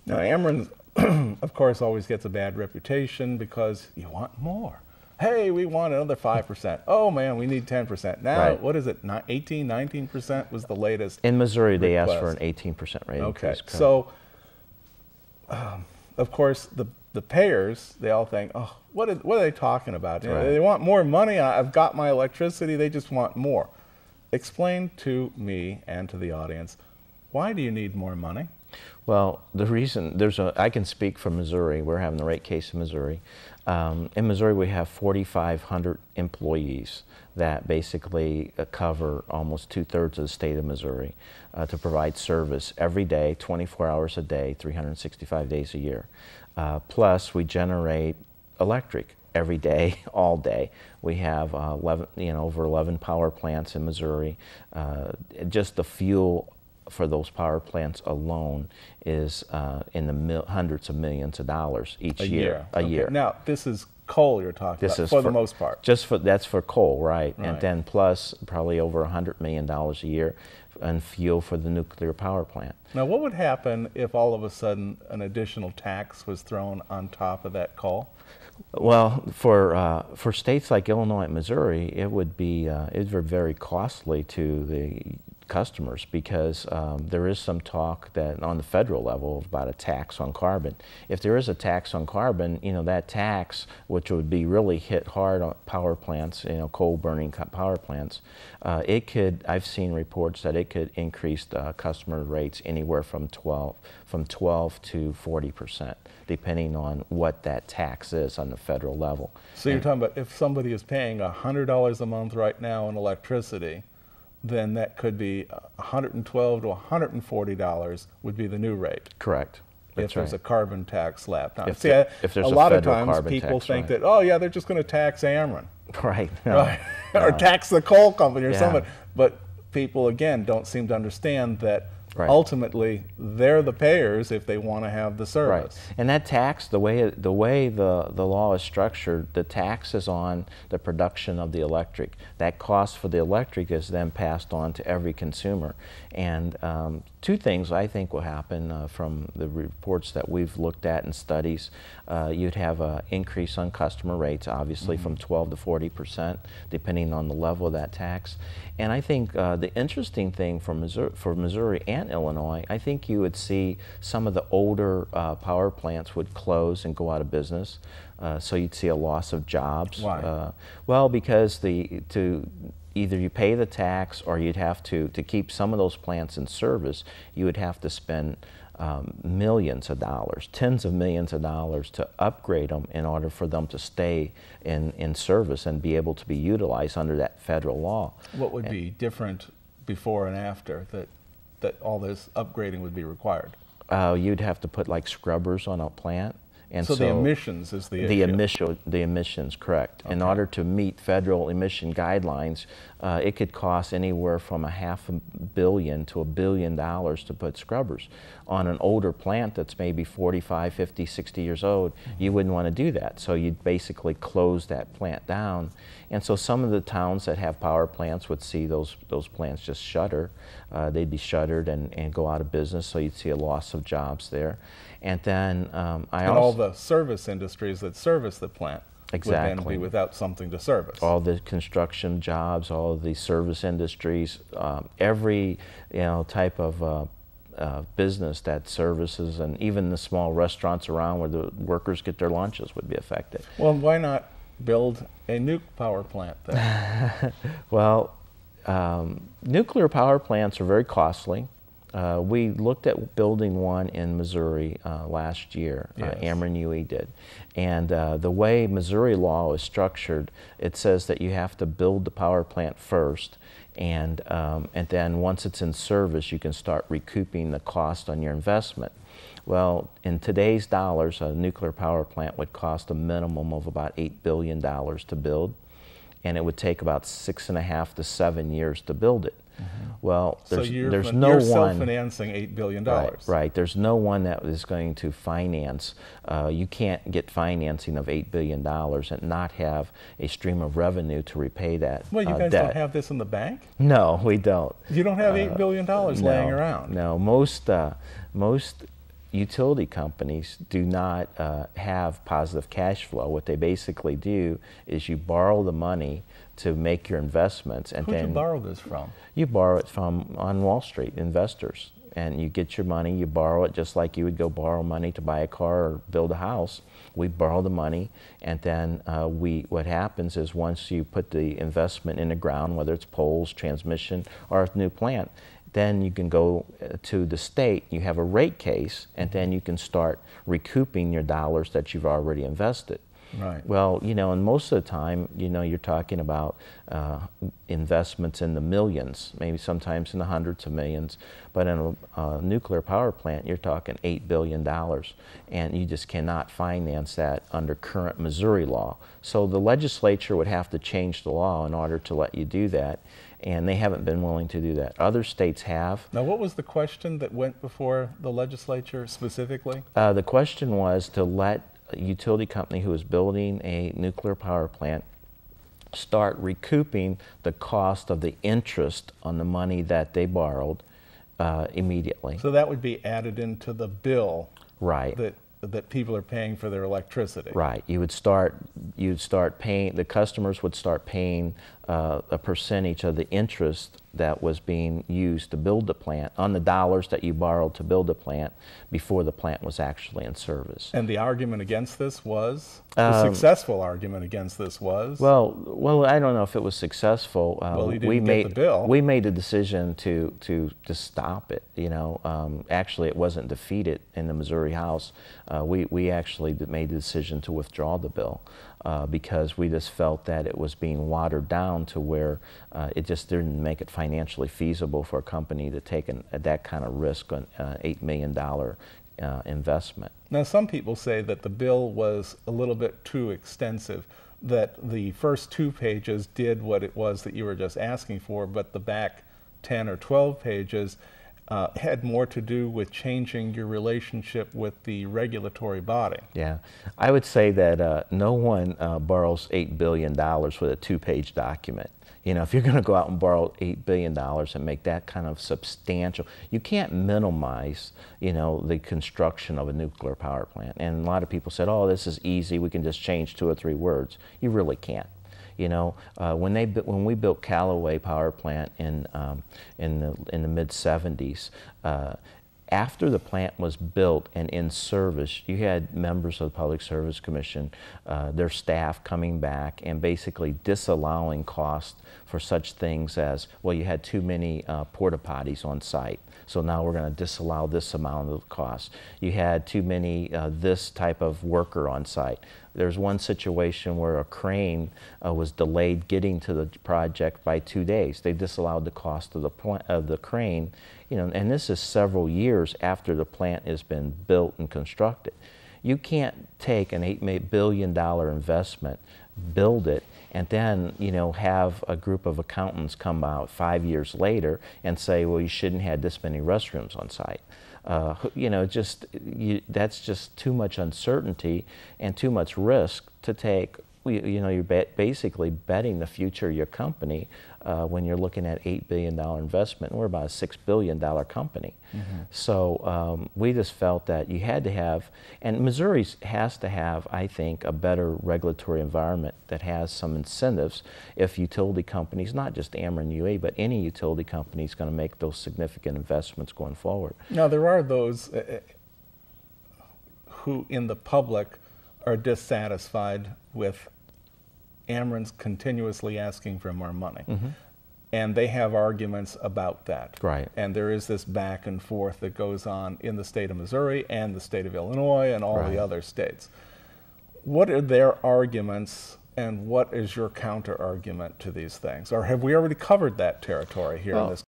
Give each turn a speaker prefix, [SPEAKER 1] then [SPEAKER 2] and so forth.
[SPEAKER 1] Now, Ameren, of course, always gets a bad reputation because you want more. Hey, we want another 5%. Oh, man, we need 10%. Now,
[SPEAKER 2] Right.
[SPEAKER 1] what is it, 18, 19% was the latest
[SPEAKER 2] In Missouri, they asked for
[SPEAKER 1] request.
[SPEAKER 2] an 18% rate
[SPEAKER 1] Okay,
[SPEAKER 2] increase.
[SPEAKER 1] so, of course, the payers, they all think, oh, what are they talking about? You know,
[SPEAKER 2] Right.
[SPEAKER 1] they want more money. I've got my electricity. They just want more. Explain to me and to the audience, why do you need more money?
[SPEAKER 2] Well, the reason, I can speak for Missouri. We're having the rate case in Missouri. In Missouri, we have 4,500 employees that basically cover almost 2/3 of the state of Missouri to provide service every day, 24 hours a day, 365 days a year. Plus, we generate electric every day, all day. We have over 11 power plants in Missouri. Just the fuel for those power plants alone is in the hundreds of millions of dollars each year. A year.
[SPEAKER 1] Now, this is coal you're talking about, for the most part.
[SPEAKER 2] That's for coal, right? And then plus probably over $100 million a year in fuel for the nuclear power plant.
[SPEAKER 1] Now, what would happen if all of a sudden an additional tax was thrown on top of that coal?
[SPEAKER 2] Well, for states like Illinois and Missouri, it would be very costly to the customers because there is some talk that on the federal level about a tax on carbon. If there is a tax on carbon, that tax, which would be really hit hard on power plants, coal burning power plants, I've seen reports that it could increase the customer rates anywhere from 12 to 40%, depending on what that tax is on the federal level.
[SPEAKER 1] So you're talking about if somebody is paying $100 a month right now in electricity, then that could be $112 to $140 would be the new rate.
[SPEAKER 2] Correct.
[SPEAKER 1] If there's a carbon tax slapped on.
[SPEAKER 2] If
[SPEAKER 1] See,
[SPEAKER 2] there's
[SPEAKER 1] a lot of times people think that, oh yeah, they're just going to tax Ameren.
[SPEAKER 2] Right.
[SPEAKER 1] Right. Or tax the coal company or somebody. But people, again, don't seem to understand that ultimately they're the payers if they want to have the service.
[SPEAKER 2] Right. And that tax, the way the law is structured, the tax is on the production of the electric. That cost for the electric is then passed on to every consumer. And two things I think will happen from the reports that we've looked at and studies. You'd have an increase on customer rates, obviously, from 12 to 40%, depending on the level of that tax. And I think the interesting thing for Missouri and Illinois, I think you would see some of the older power plants would close and go out of business. So you'd see a loss of jobs.
[SPEAKER 1] Why?
[SPEAKER 2] Well, because either you pay the tax or you'd have to keep some of those plants in service, you would have to spend millions of dollars, tens of millions of dollars to upgrade them in order for them to stay in service and be able to be utilized under that federal law.
[SPEAKER 1] What would be different before and after that all this upgrading would be required?
[SPEAKER 2] You'd have to put like scrubbers on a plant. And
[SPEAKER 1] so the emissions is the issue.
[SPEAKER 2] The emissions, correct. Okay. In order to meet federal emission guidelines, it could cost anywhere from $500 million to $1 billion to put scrubbers. On an older plant that's maybe 45, 50, 60 years old, you wouldn't want to do that. So you'd basically close that plant down. And so some of the towns that have power plants would see those plants just shutter. They'd be shuttered and go out of business, so you'd see a loss of jobs there. And then
[SPEAKER 1] all the service industries that service the plant
[SPEAKER 2] would
[SPEAKER 1] then be without something to service.
[SPEAKER 2] All the construction jobs, all of the service industries, every type of business that services, and even the small restaurants around where the workers get their lunches would be affected.
[SPEAKER 1] Well, why not build a nuke power plant then?
[SPEAKER 2] Well, nuclear power plants are very costly. We looked at building one in Missouri last year.
[SPEAKER 1] Yes.
[SPEAKER 2] AmerenUE did. And the way Missouri law is structured, it says that you have to build the power plant first, and then once it's in service, you can start recouping the cost on your investment. Well, in today's dollars, a nuclear power plant would cost a minimum of about $8 billion to build, and it would take about 6.5 to 7 years to build it. Well, there's no one. You're
[SPEAKER 1] self-financing $8 billion.
[SPEAKER 2] Right. There's no one that is going to finance. You can't get financing of $8 billion and not have a stream of revenue to repay that
[SPEAKER 1] Well, you guys
[SPEAKER 2] debt.
[SPEAKER 1] don't have this in the bank?
[SPEAKER 2] No, we don't.
[SPEAKER 1] You don't have $8 billion laying around?
[SPEAKER 2] No, most utility companies do not have positive cash flow. What they basically do is you borrow the money to make your investments, and
[SPEAKER 1] Who'd
[SPEAKER 2] then
[SPEAKER 1] you borrow this from?
[SPEAKER 2] you borrow it from on Wall Street investors, and you get your money, you borrow it just like you would go borrow money to buy a car or build a house. We borrow the money, and then what happens is once you put the investment in the ground, whether it's poles, transmission, or a new plant, then you can go to the state, you have a rate case, and then you can start recouping your dollars that you've already invested.
[SPEAKER 1] Right.
[SPEAKER 2] Well, and most of the time, you're talking about investments in the millions, maybe sometimes in the hundreds of millions, but in a nuclear power plant, you're talking $8 billion, and you just cannot finance that under current Missouri law. So the legislature would have to change the law in order to let you do that, and they haven't been willing to do that. Other states have.
[SPEAKER 1] Now, what was the question that went before the legislature specifically?
[SPEAKER 2] The question was to let a utility company who is building a nuclear power plant start recouping the cost of the interest on the money that they borrowed immediately.
[SPEAKER 1] So that would be added into the bill,
[SPEAKER 2] right,
[SPEAKER 1] that people are paying for their electricity.
[SPEAKER 2] Right. You'd start paying, the customers would start paying a percentage of the interest that was being used to build the plant on the dollars that you borrowed to build the plant before the plant was actually in service.
[SPEAKER 1] And the argument against this was? The successful argument against this was?
[SPEAKER 2] Well, I don't know if it was successful.
[SPEAKER 1] Well, you didn't get the bill.
[SPEAKER 2] We made a decision to stop it. Actually, it wasn't defeated in the Missouri House. We actually made the decision to withdraw the bill because we just felt that it was being watered down to where it just didn't make it financially feasible for a company to take that kind of risk on $8 million investment.
[SPEAKER 1] Now, some people say that the bill was a little bit too extensive, that the first 2 pages did what it was that you were just asking for, but the back 10 or 12 pages had more to do with changing your relationship with the regulatory body.
[SPEAKER 2] Yeah, I would say that no one borrows $8 billion with a 2-page document. If you're going to go out and borrow $8 billion and make that kind of substantial, you can't minimize, the construction of a nuclear power plant. And a lot of people said, oh, this is easy, we can just change 2 or 3 words. You really can't. When we built Callaway Power Plant in the mid-70s, after the plant was built and in service, you had members of the Public Service Commission, their staff coming back and basically disallowing costs for such things as, well, you had too many porta potties on site, so now we're going to disallow this amount of cost. You had too many this type of worker on site. There's one situation where a crane was delayed getting to the project by 2 days. They disallowed the cost of the crane, and this is several years after the plant has been built and constructed. You can't take an $8 billion investment, build it, and then have a group of accountants come out 5 years later and say, well, you shouldn't have this many restrooms on site. That's just too much uncertainty and too much risk to take. You're basically betting the future of your company when you're looking at $8 billion investment. We're about a $6 billion company. Mm-hmm. So we just felt that you had to have, and Missouri has to have, I think, a better regulatory environment that has some incentives if utility companies, not just AmerenUE, but any utility company is going to make those significant investments going forward.
[SPEAKER 1] Now, there are those who in the public are dissatisfied with Amerens continuously asking for more money. Mm-hmm. And they have arguments about that.
[SPEAKER 2] Right.
[SPEAKER 1] And there is this back and forth that goes on in the state of Missouri and the state of Illinois and all the other states. What are their arguments, and what is your counter argument to these things? Or have we already covered that territory here in this